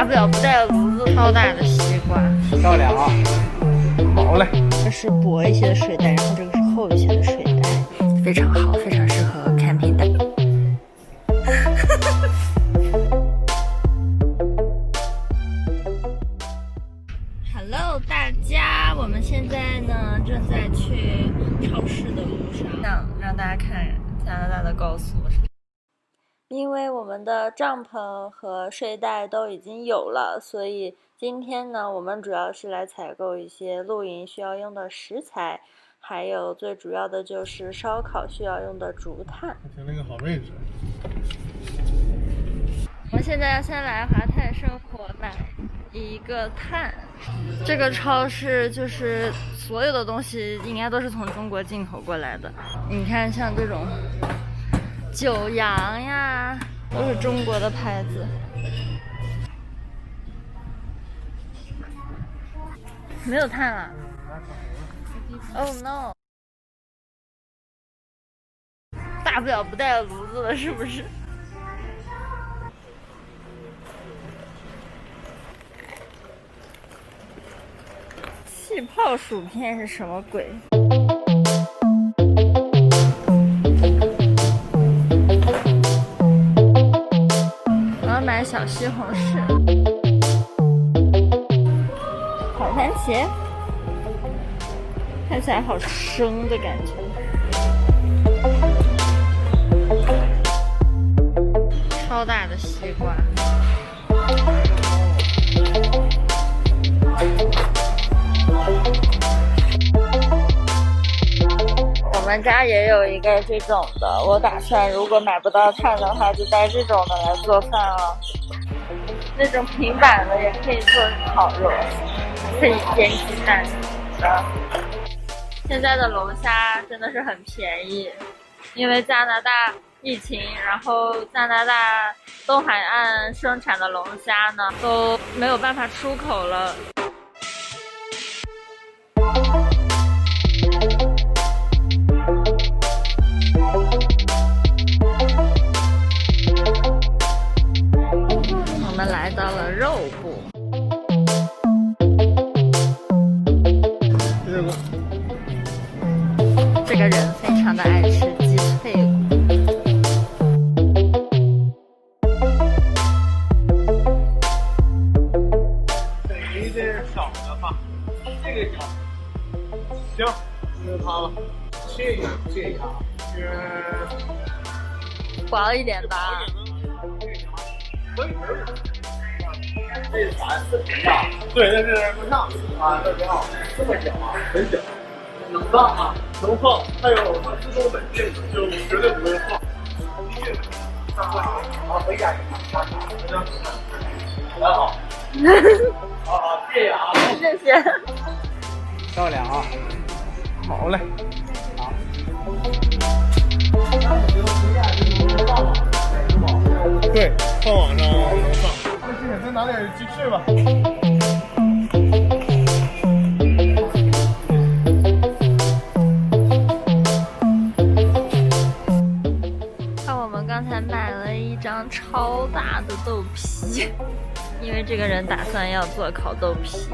大不了不带炉子。超大的西瓜，漂亮啊！好嘞，这是薄一些的水袋，然后这个是厚一些的水袋，非常好，非常适合 camping 的。Hello， 大家，我们现在呢正在去超市的路上，让大家看加拿大的高速。因为我们的帐篷和睡袋都已经有了，所以今天呢，我们主要是来采购一些露营需要用的食材，还有最主要的就是烧烤需要用的竹炭。选了一个好位置。我们现在要先来华泰生活买一个炭。这个超市就是所有的东西应该都是从中国进口过来的。你看，像这种九阳呀，都是中国的牌子。没有炭了。Oh no！ 大不了不带炉子了，是不是？气泡薯片是什么鬼？我要买小西红柿、烤番茄，看起来好生的感觉。超大的西瓜。我们家也有一个这种的，我打算如果买不到炭的话，就带这种的来做饭哦。那种平板的也可以做烤肉，可以煎鸡蛋的。现在的龙虾真的是很便宜，因为加拿大疫情，然后加拿大东海岸生产的龙虾呢都没有办法出口了。我们来到了肉部。这个人非常的爱吃鸡脆骨。有点少的吧，这个小。行，就是它了。切一下，薄一点吧。可以。这是啥？视频啊？对，那是录像啊，这挺好。这么小啊？很小。能放啊？能放，还有它自动稳定，就绝对不会晃。好，回家。很好。好，谢谢啊。谢谢。漂亮啊！好嘞。好。对，放网上能放。再拿点鸡翅吧。看，我们刚才买了一张超大的豆皮，因为这个人打算要做烤豆皮，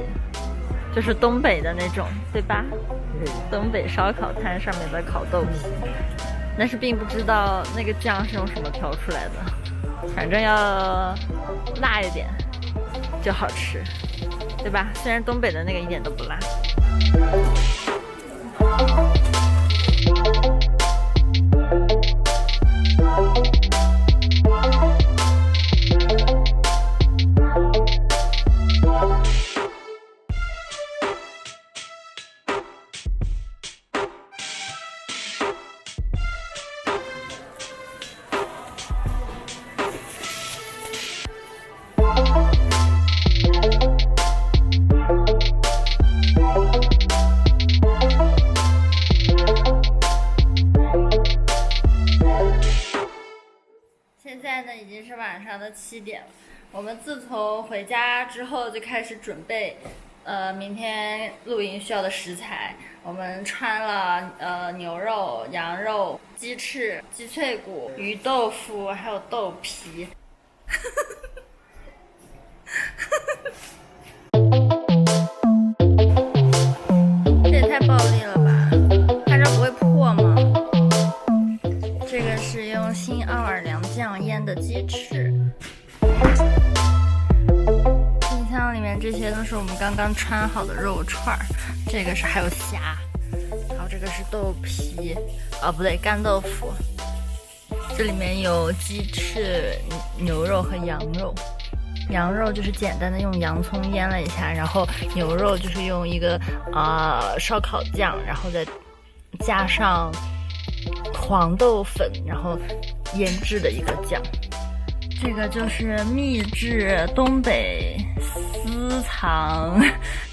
就是东北的那种，对吧？东北烧烤摊上面的烤豆皮，但是并不知道那个酱是用什么调出来的，反正要辣一点就好吃，对吧？虽然东北的那个一点都不辣。现在呢已经是晚上的7点了，我们自从回家之后就开始准备，明天露营需要的食材。我们穿了牛肉、羊肉、鸡翅、鸡脆骨、鱼豆腐，还有豆皮。这些都是我们刚刚穿好的肉串儿，这个是还有虾，然后这个是豆皮，不对，干豆腐。这里面有鸡翅、牛肉和羊肉。羊肉就是简单的用洋葱腌了一下，然后牛肉就是用一个烧烤酱，然后再加上黄豆粉，然后腌制的一个酱。这个就是秘制东北私藏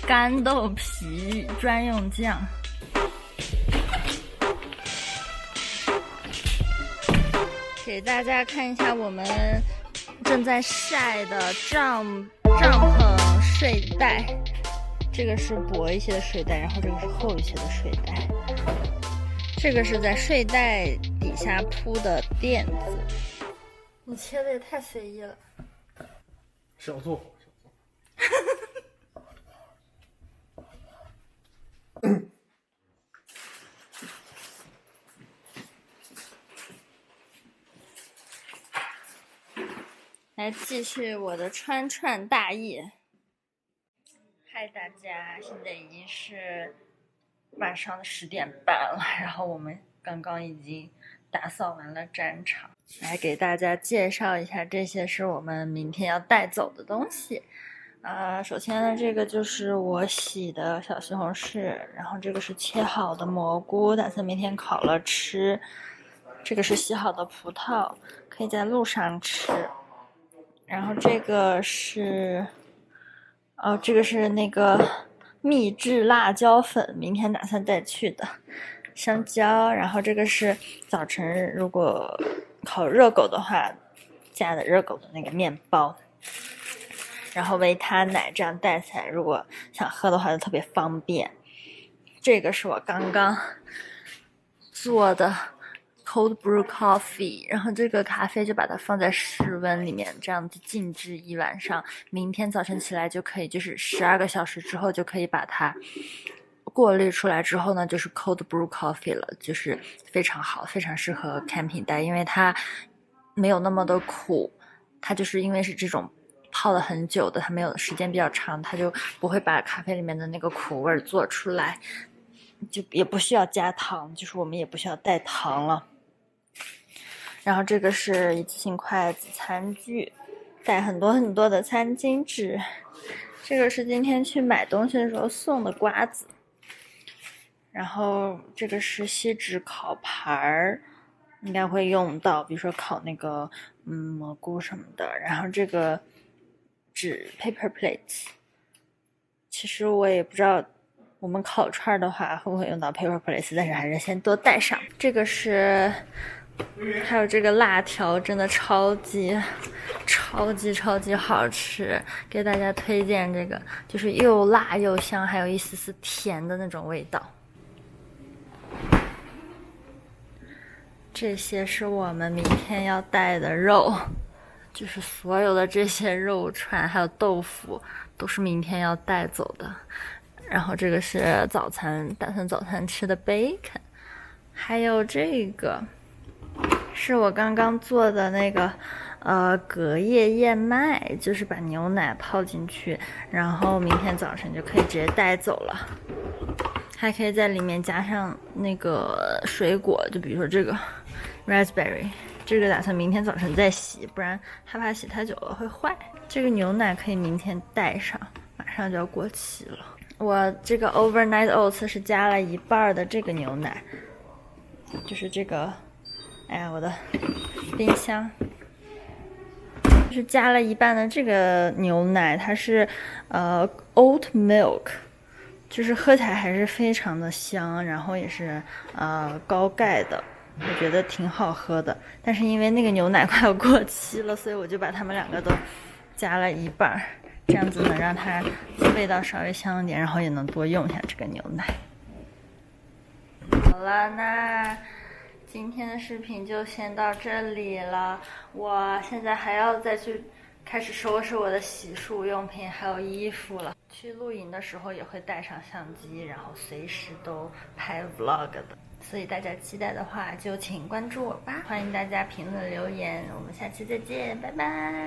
干豆皮专用酱。给大家看一下我们正在晒的帐篷睡袋，这个是薄一些的睡袋，然后这个是厚一些的睡袋，这个是在睡袋底下铺的垫子。你切的也太随意了，小做。来继续我的川串大业。嗨，大家，现在已经是晚上的10点半了，然后我们刚刚已经打扫完了战场。来给大家介绍一下，这些是我们明天要带走的东西。首先呢，这个就是我洗的小西红柿，然后这个是切好的蘑菇，打算明天烤了吃。这个是洗好的葡萄，可以在路上吃。然后这个是，这个是那个秘制辣椒粉，明天打算带去的。香蕉，然后这个是早晨如果烤热狗的话加的热狗的那个面包。然后维他奶这样带起来，如果想喝的话就特别方便。这个是我刚刚做的cold brew coffee， 然后这个咖啡就把它放在室温里面，这样子静置1晚上，明天早晨起来就可以，就是12个小时之后就可以把它过滤出来之后呢，就是 cold brew coffee 了，就是非常好，非常适合 camping 带，因为它没有那么的苦，它就是因为是这种泡了很久的，它没有时间比较长，它就不会把咖啡里面的那个苦味做出来，就也不需要加糖，就是我们也不需要带糖了。然后这个是一次性筷子、餐具，带很多很多的餐巾纸。这个是今天去买东西的时候送的瓜子。然后这个是锡纸烤盘儿，应该会用到，比如说烤那个蘑菇什么的。然后这个纸 paper plates， 其实我也不知道我们烤串的话会不会用到 paper plates， 但是还是先多带上。这个是。还有这个辣条真的超级好吃，给大家推荐这个，就是又辣又香，还有一丝丝甜的那种味道。这些是我们明天要带的肉，就是所有的这些肉串还有豆腐都是明天要带走的。然后这个是早餐，打算早餐吃的 bacon， 还有这个是我刚刚做的那个隔夜燕麦，就是把牛奶泡进去，然后明天早晨就可以直接带走了。还可以在里面加上那个水果，就比如说这个 raspberry， 这个打算明天早晨再洗，不然害怕洗太久了会坏。这个牛奶可以明天带上，马上就要过期了。我这个 overnight oats 是加了一半的这个牛奶，就是这个。哎呀，我的冰箱就是加了一半的这个牛奶，它是oat milk， 就是喝起来还是非常的香，然后也是高钙的，我觉得挺好喝的。但是因为那个牛奶快要过期了，所以我就把它们两个都加了一半，这样子能让它味道稍微香一点，然后也能多用一下这个牛奶。好了，那今天的视频就先到这里了，我现在还要再去开始收拾我的洗漱用品还有衣服了。去露营的时候也会带上相机，然后随时都拍 vlog 的，所以大家期待的话就请关注我吧，欢迎大家评论留言，我们下期再见，拜拜。